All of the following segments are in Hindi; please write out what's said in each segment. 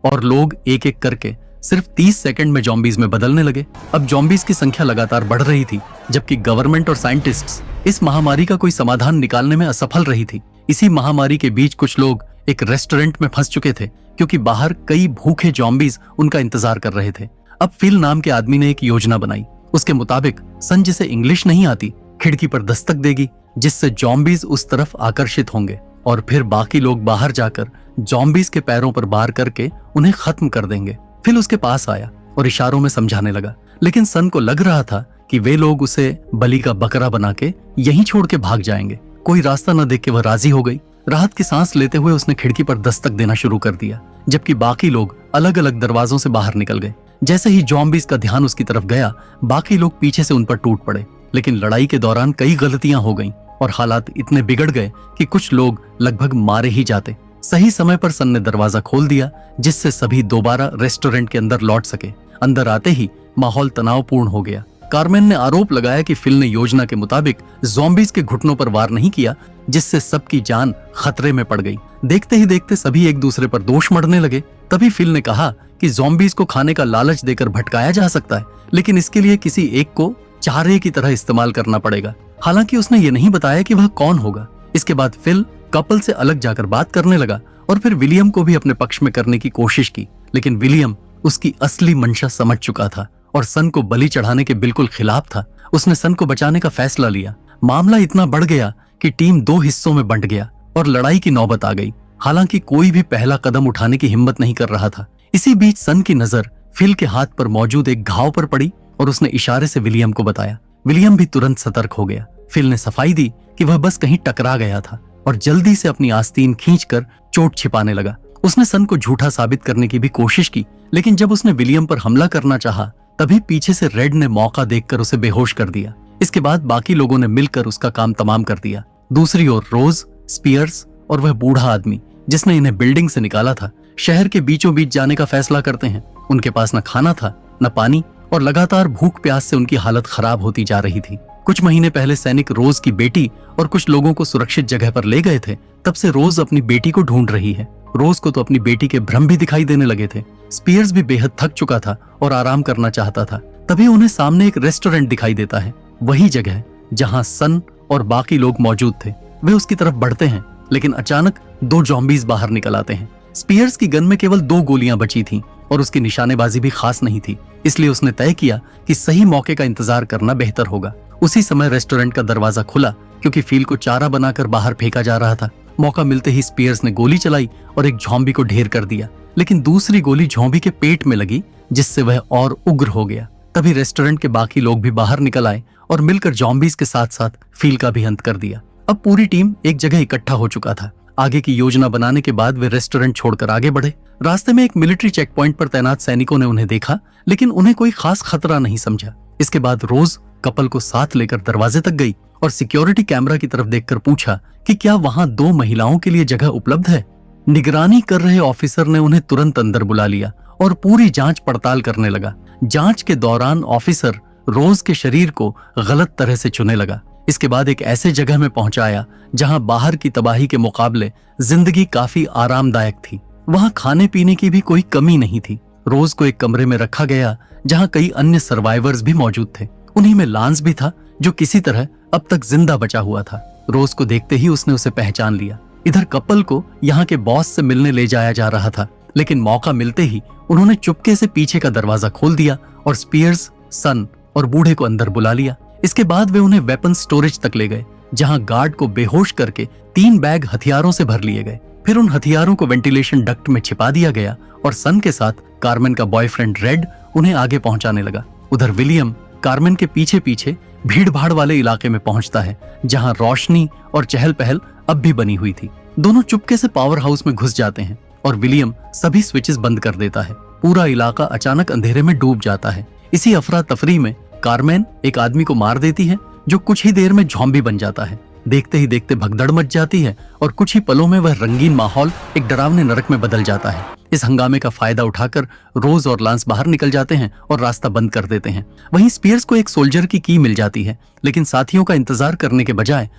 और लोग एक एक करके सिर्फ 30 सेकंड में जॉम्बीज में बदलने लगे। अब जॉम्बीज की संख्या लगातार बढ़ रही थी, जबकि गवर्नमेंट और साइंटिस्ट्स इस महामारी का कोई समाधान निकालने में असफल रही थी। इसी महामारी के बीच कुछ लोग एक रेस्टोरेंट में फंस चुके थे, क्योंकि बाहर कई भूखे जॉम्बीज उनका इंतजार कर रहे थे। अब फिल नाम के आदमी ने एक योजना बनाई। उसके मुताबिक सन, जिसे इंग्लिश नहीं आती, खिड़की पर दस्तक देगी, जिससे जॉम्बीज उस तरफ आकर्षित होंगे और फिर बाकी लोग बाहर जाकर जॉम्बीज के पैरों पर वार करके उन्हें खत्म कर देंगे। फिल उसके पास आया और इशारों में समझाने लगा, लेकिन सन को लग रहा था कि वे लोग उसे बलि का बकरा बना के यहीं छोड़ के भाग जाएंगे। कोई रास्ता न देख के वह राजी हो गई। राहत की सांस लेते हुए उसने खिड़की पर दस्तक देना शुरू कर दिया, जबकि बाकी लोग अलग अलग दरवाजों से बाहर निकल गए। जैसे ही जॉम्बीज का ध्यान उसकी तरफ गया, बाकी लोग पीछे से उन पर टूट पड़े। लेकिन लड़ाई के दौरान कई गलतियां हो गईं और हालात इतने बिगड़ गए कि कुछ लोग लगभग मारे ही जाते। सही समय पर सन ने दरवाजा खोल दिया, जिससे सभी दोबारा रेस्टोरेंट के अंदर लौट सके। अंदर आते ही माहौल तनावपूर्ण हो गया। कारमेन ने आरोप लगाया कि फिल ने योजना के मुताबिक ज़ॉम्बीज के घुटनों पर वार नहीं किया, जिससे सबकी जान खतरे में पड़ गई। देखते ही देखते सभी एक दूसरे पर दोष मढ़ने लगे। तभी फिल ने कहा कि ज़ॉम्बीज को खाने का लालच देकर भटकाया जा सकता है, लेकिन इसके लिए किसी एक को चारे की तरह इस्तेमाल करना पड़ेगा। हालांकि उसने ये नहीं बताया कि वह कौन होगा। इसके बाद फिल कपल से अलग जाकर बात करने लगा और फिर विलियम को भी अपने पक्ष में करने की कोशिश की, लेकिन विलियम उसकी असली मंशा समझ चुका था और सन को बलि चढ़ाने के बिल्कुल खिलाफ था। उसने सन को बचाने का फैसला लिया। मामला इतना बढ़ गया कि टीम 2 हिस्सों में बंट गया और लड़ाई की नौबत आ गई। हालांकि कोई भी पहला कदम उठाने की हिम्मत नहीं कर रहा था। इसी बीच सन की नजर फिल के हाथ पर मौजूद एक घाव पर पड़ी और उसने इशारे से विलियम को बताया। विलियम भी तुरंत सतर्क हो गया। फिल ने सफाई दी कि वह बस कहीं टकरा गया था और जल्दी से अपनी आस्तीन खींचकर चोट छिपाने लगा। उसने सन को झूठा साबित करने की भी कोशिश की, लेकिन जब उसने विलियम पर हमला करना चाहा, तभी पीछे से रेड ने मौका देखकर उसे बेहोश कर दिया। इसके बाद बाकी लोगों ने मिलकर उसका काम तमाम कर दिया। दूसरी ओर रोज, स्पियर्स और वह बूढ़ा आदमी जिसने इन्हें बिल्डिंग से निकाला था, शहर के बीचों बीच जाने का फैसला करते हैं। उनके पास न खाना था, न पानी, और लगातार भूख प्यास से उनकी हालत खराब होती जा रही थी। कुछ महीने पहले सैनिक रोज की बेटी और कुछ लोगों को सुरक्षित जगह पर ले गए थे। तब से रोज अपनी बेटी को ढूंढ रही है। रोज को तो अपनी बेटी के भ्रम भी दिखाई देने लगे थे। स्पियर्स भी बेहद थक चुका था और आराम करना चाहता था। तभी उन्हें सामने एक रेस्टोरेंट दिखाई देता है, वही जगह जहां सन और बाकी लोग मौजूद थे। वे उसकी तरफ बढ़ते हैं, लेकिन अचानक 2 जॉम्बीज बाहर निकल आते हैं। स्पियर्स की गन में केवल 2 गोलियां बची थीं और उसकी निशानेबाजी भी खास नहीं थी, इसलिए उसने तय किया कि सही मौके का इंतजार करना बेहतर होगा। उसी समय रेस्टोरेंट का दरवाजा खुला, क्योंकि फील को चारा बनाकर बाहर फेंका जा रहा था। मौका मिलते ही स्पियर्स ने गोली चलाई और एक ज़ॉम्बी को ढेर कर दिया, लेकिन दूसरी गोली ज़ॉम्बी के पेट में लगी, जिससे वह और उग्र हो गया। तभी रेस्टोरेंट के बाकी लोग भी बाहर निकल आए और मिलकर ज़ॉम्बीज के साथ साथ फील का भी अंत कर दिया। अब पूरी टीम एक जगह इकट्ठा हो चुका था। आगे की योजना बनाने के बाद वे रेस्टोरेंट छोड़कर आगे बढ़े। रास्ते में एक मिलिट्री चेक पॉइंट पर तैनात सैनिकों ने उन्हें देखा, लेकिन उन्हें कोई खास खतरा नहीं समझा। इसके बाद रोज कपल को साथ लेकर दरवाजे तक गई और सिक्योरिटी कैमरा की तरफ देखकर पूछा कि क्या वहां 2 महिलाओं के लिए जगह उपलब्ध है। निगरानी कर रहे ऑफिसर ने उन्हें तुरंत अंदर बुला लिया और पूरी जांच पड़ताल करने लगा। जांच के दौरान ऑफिसर रोज के शरीर को गलत तरह से चुनने लगा। इसके बाद एक ऐसे जगह में पहुंचाया जहां बाहर की तबाही के मुकाबले जिंदगी काफी आरामदायक थी। वहां खाने पीने की भी कोई कमी नहीं थी। रोज को एक कमरे में रखा गया जहां कई अन्य सर्वाइवर्स भी मौजूद थे। उन्हीं में लांस भी था, जो किसी तरह अब तक जिंदा बचा हुआ था। रोज को देखते ही उसने उसे पहचान लिया। इधर कपल को यहाँ के बॉस से मिलने ले जाया जा रहा था, लेकिन मौका मिलते ही उन्होंने चुपके से पीछे का दरवाजा खोल दिया और स्पियर्स, सन और बूढ़े को अंदर बुला लिया। इसके बाद वे उन्हें वेपन स्टोरेज तक ले गए, जहां गार्ड को बेहोश करके 3 बैग हथियारों से भर लिए गए। फिर उन हथियारों को वेंटिलेशन डक्ट में छिपा दिया गया और सन के साथ कारमेन का बॉयफ्रेंड रेड उन्हें आगे पहुंचाने लगा। उधर विलियम कारमेन के पीछे पीछे भीड़ भाड़ वाले इलाके में पहुंचता है, जहां रोशनी और चहल पहल अब भी बनी हुई थी। दोनों चुपके से पावर हाउस में घुस जाते हैं और विलियम सभी स्विचेस बंद कर देता है। पूरा इलाका अचानक अंधेरे में डूब जाता है। इसी अफरा तफरी में कारमेन एक आदमी को मार देती है, जो कुछ ही देर में ज़ॉम्बी बन जाता है। देखते ही देखते भगदड़ मच जाती है और कुछ ही पलों में वह रंगीन माहौल एक डरावने नरक में बदल जाता है। इस हंगामे का फायदा उठाकर रोज और लांस बाहर निकल जाते हैं और रास्ता बंद कर देते हैं। वहीं स्पियर्स को एक सोल्जर की की मिल जाती है, लेकिन साथियों का इंतजार करने के बजाय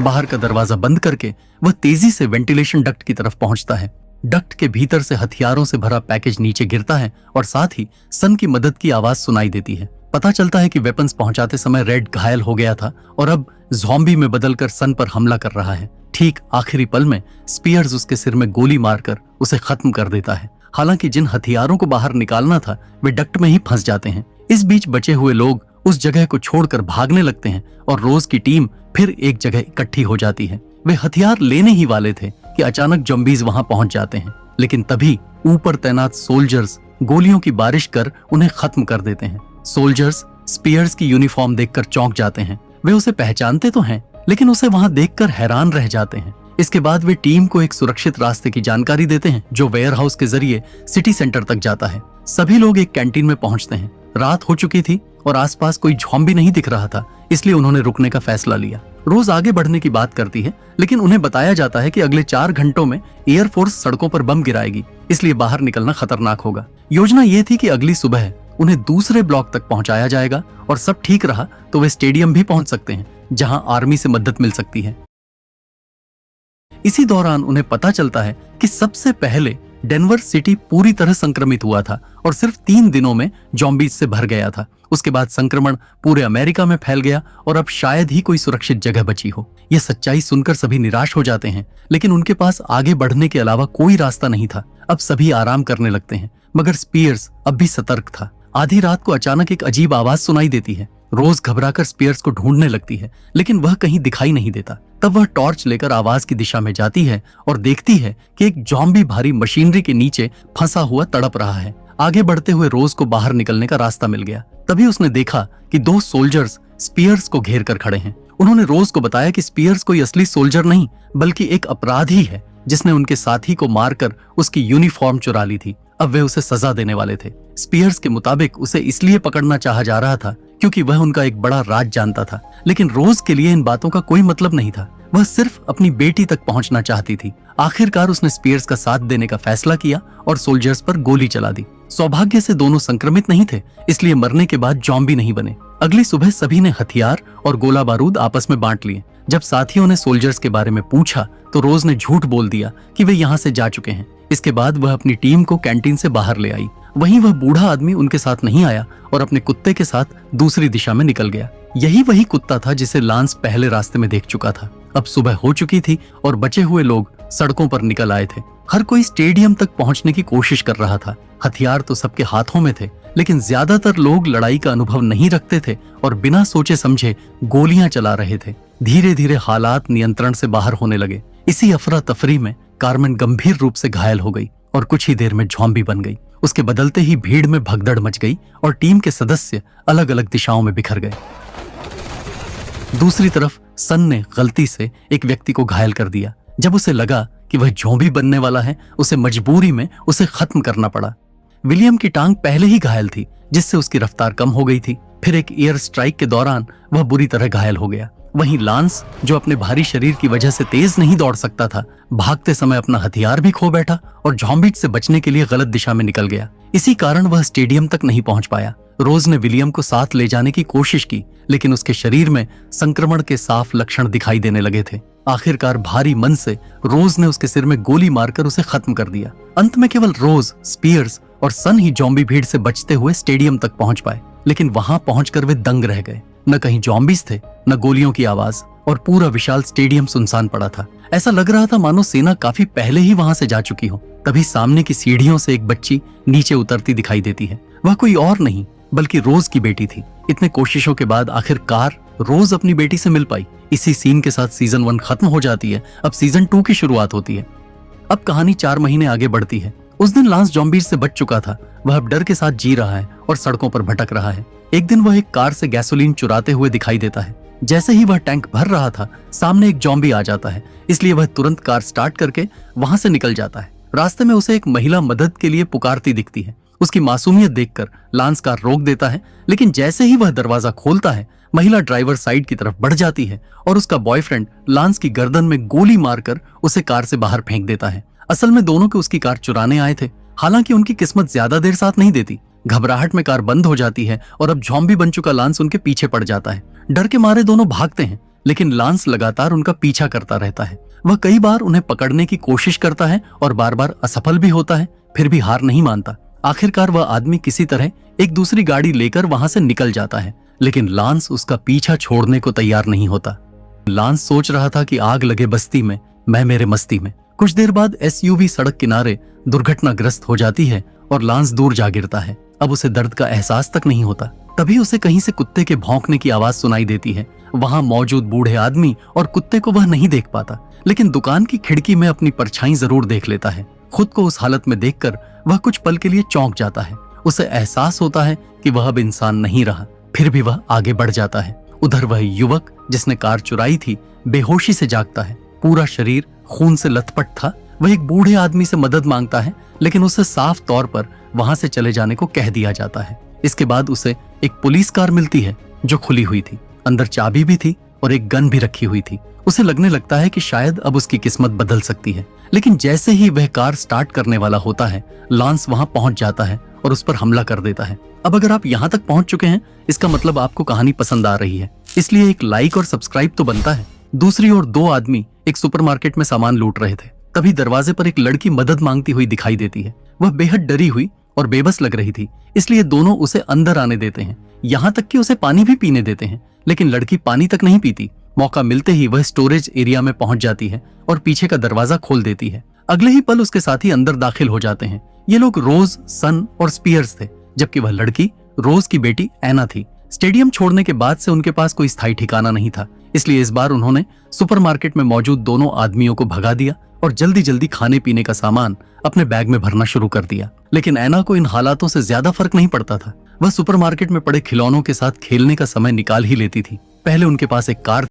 बाहर का दरवाजा बंद करके वह तेजी से वेंटिलेशन डक्ट की तरफ पहुंचता है। डक्ट के भीतर से हथियारों से भरा पैकेज नीचे गिरता है और साथ ही सन की मदद की आवाज सुनाई देती है। पता चलता है कि वेपन्स पहुंचाते समय रेड घायल हो गया था और अब ज़ॉम्बी में बदलकर सन पर हमला कर रहा है। ठीक आखिरी पल में स्पीयर्स उसके सिर में गोली मारकर उसे खत्म कर देता है। हालांकि जिन हथियारों को बाहर निकालना था वे डक्ट में ही फंस जाते हैं। इस बीच बचे हुए लोग उस जगह को छोड़कर भागने लगते हैं और रोज की टीम फिर एक जगह इकट्ठी हो जाती है। वे हथियार लेने ही वाले थे कि अचानक ज़ॉम्बीज वहां पहुंच जाते हैं, लेकिन तभी ऊपर तैनात सोल्जर्स गोलियों की बारिश कर उन्हें खत्म कर देते हैं। सोल्जर्स स्पीयर्स की यूनिफॉर्म देखकर चौंक जाते हैं। वे उसे पहचानते तो हैं, लेकिन उसे वहां देखकर हैरान रह जाते हैं। इसके बाद वे टीम को एक सुरक्षित रास्ते की जानकारी देते हैं जो वेयरहाउस के जरिए सिटी सेंटर तक जाता है। सभी लोग एक कैंटीन में पहुंचते हैं। रात हो चुकी थी और आसपास कोई ज़ॉम्बी नहीं दिख रहा था, इसलिए उन्होंने रुकने का फैसला लिया। रोज आगे बढ़ने की बात करती है, लेकिन उन्हें बताया जाता है कि अगले 4 घंटों में एयरफोर्स सड़कों पर बम गिराएगी, इसलिए बाहर निकलना खतरनाक होगा। योजना ये थी कि अगली सुबह उन्हें दूसरे ब्लॉक तक पहुंचाया जाएगा और सब ठीक रहा तो वे स्टेडियम भी पहुंच सकते हैं, जहां आर्मी से मदद मिल सकती है। इसी दौरान उन्हें पता चलता है कि सबसे पहले डेनवर सिटी पूरी तरह संक्रमित हुआ था और सिर्फ 3 दिनों में ज़ॉम्बीज से भर गया था। उसके बाद संक्रमण पूरे अमेरिका में फैल गया और अब शायद ही कोई सुरक्षित जगह बची हो। यह सच्चाई सुनकर सभी निराश हो जाते हैं, लेकिन उनके पास आगे बढ़ने के अलावा कोई रास्ता नहीं था। अब सभी आराम करने लगते हैं, मगर स्पीयर्स अब भी सतर्क था। आधी रात को अचानक एक अजीब आवाज सुनाई देती है। रोज घबराकर स्पीयर्स को ढूंढने लगती है, लेकिन वह कहीं दिखाई नहीं देता। तब वह टॉर्च लेकर आवाज की दिशा में जाती है और देखती है कि एक ज़ॉम्बी भारी मशीनरी के नीचे फंसा हुआ तड़प रहा है। आगे बढ़ते हुए रोज को बाहर निकलने का रास्ता मिल गया। तभी उसने देखा कि 2 सोल्जर्स स्पीयर्स को घेर कर खड़े हैं। उन्होंने रोज को बताया कि स्पीयर्स कोई असली सोल्जर नहीं, बल्कि एक अपराधी है जिसने उनके साथी को मारकर उसकी यूनिफॉर्म चुरा ली थी। अब वे उसे सजा देने वाले थे। स्पीयर्स के मुताबिक उसे इसलिए पकड़ना चाहा जा रहा था क्योंकि वह उनका एक बड़ा राज जानता था, लेकिन रोज के लिए इन बातों का कोई मतलब नहीं था। वह सिर्फ अपनी बेटी तक पहुंचना चाहती थी। आखिरकार उसने स्पीयर्स का साथ देने का फैसला किया और सोल्जर्स पर गोली चला दी। सौभाग्य से दोनों संक्रमित नहीं थे, इसलिए मरने के बाद ज़ॉम्बी नहीं बने। अगली सुबह सभी ने हथियार और गोला बारूद आपस में बांट लिए। जब साथियों ने सोल्जर्स के बारे में पूछा तो रोज ने झूठ बोल दिया कि वे यहाँ से जा चुके हैं। इसके बाद वह अपनी टीम को कैंटीन से बाहर ले आई। वहीं वह बूढ़ा आदमी उनके साथ नहीं आया और अपने कुत्ते के साथ दूसरी दिशा में निकल गया। यही वही कुत्ता था जिसे लांस पहले रास्ते में देख चुका था। अब सुबह हो चुकी थी और बचे हुए लोग सड़कों पर निकल आए थे। हर कोई स्टेडियम तक पहुंचने की कोशिश कर रहा था। हथियार तो सबके हाथों में थे, लेकिन ज्यादातर लोग लड़ाई का अनुभव नहीं रखते थे और बिना सोचे समझे गोलियां चला रहे थे। धीरे धीरे हालात नियंत्रण से बाहर होने लगे। इसी अफरा तफरी में कार्मेन गंभीर रूप से घायल हो गई और कुछ ही देर में ज़ॉम्बी बन गई। उसके बदलते ही भीड़ में भगदड़ मच गई और टीम के सदस्य अलग अलग दिशाओं में बिखर गए। दूसरी तरफ सन ने गलती से एक व्यक्ति को घायल कर दिया। जब उसे लगा कि वह ज़ॉम्बी बनने वाला है, उसे मजबूरी में उसे खत्म करना पड़ा। विलियम की टांग पहले ही घायल थी, जिससे उसकी रफ्तार कम हो गई थी। फिर एक एयर स्ट्राइक के दौरान वह बुरी तरह घायल हो गया। वहीं लांस, जो अपने भारी शरीर की वजह से तेज नहीं दौड़ सकता था, भागते समय अपना हथियार भी खो बैठा और ज़ॉम्बीज से बचने के लिए गलत दिशा में निकल गया। इसी कारण वह स्टेडियम तक नहीं पहुंच पाया। रोज ने विलियम को साथ ले जाने की कोशिश की, लेकिन उसके शरीर में संक्रमण के साफ लक्षण दिखाई देने लगे थे। आखिरकार भारी मन से रोज ने उसके सिर में गोली मारकर उसे खत्म कर दिया। अंत में केवल रोज, स्पीयर्स और सन ही ज़ॉम्बी भीड़ से बचते हुए स्टेडियम तक पहुंच पाए, लेकिन वहां पहुंचकर वे दंग रह गए। न कहीं ज़ॉम्बीज थे, न गोलियों की आवाज, और पूरा विशाल स्टेडियम सुनसान पड़ा था। ऐसा लग रहा था मानो सेना काफी पहले ही वहां से जा चुकी हो। तभी सामने की सीढ़ियों से एक बच्ची नीचे उतरती दिखाई देती है। वह कोई और नहीं बल्कि रोज की बेटी थी। इतने कोशिशों के बाद आखिरकार रोज अपनी बेटी से मिल पाई। इसी सीन के साथ सीजन 1 खत्म हो जाती है। अब सीजन 2 की शुरुआत होती है। अब कहानी 4 महीने आगे बढ़ती है। उस दिन लांस ज़ॉम्बीज से बच चुका था। वह अब डर के साथ जी रहा है और सड़कों पर भटक रहा है। एक दिन वह एक कार से गैसोलीन चुराते हुए दिखाई देता है। जैसे ही वह टैंक भर रहा था, सामने एक ज़ॉम्बी आ जाता है, इसलिए वह तुरंत कार स्टार्ट करके वहां से निकल जाता है। रास्ते में उसे एक महिला मदद के लिए पुकारती दिखती है। उसकी मासूमियत देखकर लांस कार रोक देता है, लेकिन जैसे ही वह दरवाजा खोलता है, महिला ड्राइवर साइड की तरफ बढ़ जाती है और उसका बॉयफ्रेंड लांस की गर्दन में गोली मारकर उसे कार से बाहर फेंक देता है। असल में दोनों के उसकी कार चुराने आए थे। हालांकि उनकी किस्मत ज्यादा देर साथ नहीं देती। घबराहट में कार बंद हो जाती है और अब ज़ॉम्बी बन चुका लांस उनके पीछे पड़ जाता है। डर के मारे दोनों भागते हैं, लेकिन लांस लगातार उनका पीछा करता रहता है। वह कई बार उन्हें पकड़ने की कोशिश करता है और बार बार असफल भी होता है, फिर भी हार नहीं मानता। आखिरकार वह आदमी किसी तरह एक दूसरी गाड़ी लेकर वहां से निकल जाता है, लेकिन लांस उसका पीछा छोड़ने को तैयार नहीं होता। लांस सोच रहा था कि आग लगे बस्ती में, मैं मेरे मस्ती में। कुछ देर बाद एसयूवी सड़क किनारे दुर्घटनाग्रस्त हो जाती है और लांस दूर जा गिरता है। अब उसे दर्द का एहसास तक नहीं होता। तभी उसे कहीं से कुत्ते के भौंकने की आवाज सुनाई देती है। वहां मौजूद बूढ़े आदमी और कुत्ते को वह नहीं देख पाता, लेकिन दुकान की खिड़की में अपनी परछाई जरूर देख लेता है। खुद को उस हालत में देखकर वह कुछ पल के लिए चौंक जाता है। उसे एहसास होता है कि वह अब इंसान नहीं रहा, फिर भी वह आगे बढ़ जाता है। उधर वह युवक जिसने कार चुराई थी बेहोशी से जागता है। पूरा शरीर खून से लथपथ था। वह एक बूढ़े आदमी से मदद मांगता है, लेकिन उसे साफ तौर पर वहां से चले जाने को कह दिया जाता है। इसके बाद उसे एक पुलिस कार मिलती है जो खुली हुई थी। अंदर चाबी भी थी और एक गन भी रखी हुई थी। उसे लगने लगता है कि शायद अब उसकी किस्मत बदल सकती है, लेकिन जैसे ही वह कार स्टार्ट करने वाला होता है, लांस वहां पहुंच जाता है और उस पर हमला कर देता है। अब अगर आप यहाँ तक पहुंच चुके हैं, इसका मतलब आपको कहानी पसंद आ रही है, इसलिए एक लाइक और सब्सक्राइब तो बनता है। दूसरी ओर दो आदमी एक सुपरमार्केट में सामान लूट रहे थे। तभी दरवाजे पर एक लड़की मदद मांगती हुई दिखाई देती है। वह बेहद डरी हुई और बेबस लग रही थी, इसलिए दोनों उसे अंदर आने देते हैं। यहाँ तक कि उसे पानी भी पीने देते हैं, लेकिन लड़की पानी तक नहीं पीती। मौका मिलते ही वह स्टोरेज एरिया में पहुंच जाती है और पीछे का दरवाजा खोल देती है। अगले ही पल उसके साथी अंदर दाखिल हो जाते हैं। ये लोग रोज, सन और स्पीयर्स थे, जबकि वह लड़की रोज की बेटी ऐना थी। स्टेडियम छोड़ने के बाद से उनके पास कोई स्थायी ठिकाना नहीं था, इसलिए इस बार उन्होंने सुपरमार्केट में मौजूद दोनों आदमियों को भगा दिया और जल्दी जल्दी खाने पीने का सामान अपने बैग में भरना शुरू कर दिया। लेकिन ऐना को इन हालातों से ज्यादा फर्क नहीं पड़ता था। वह सुपरमार्केट में पड़े खिलौनों के साथ खेलने का समय निकाल ही लेती थी। पहले उनके पास एक कार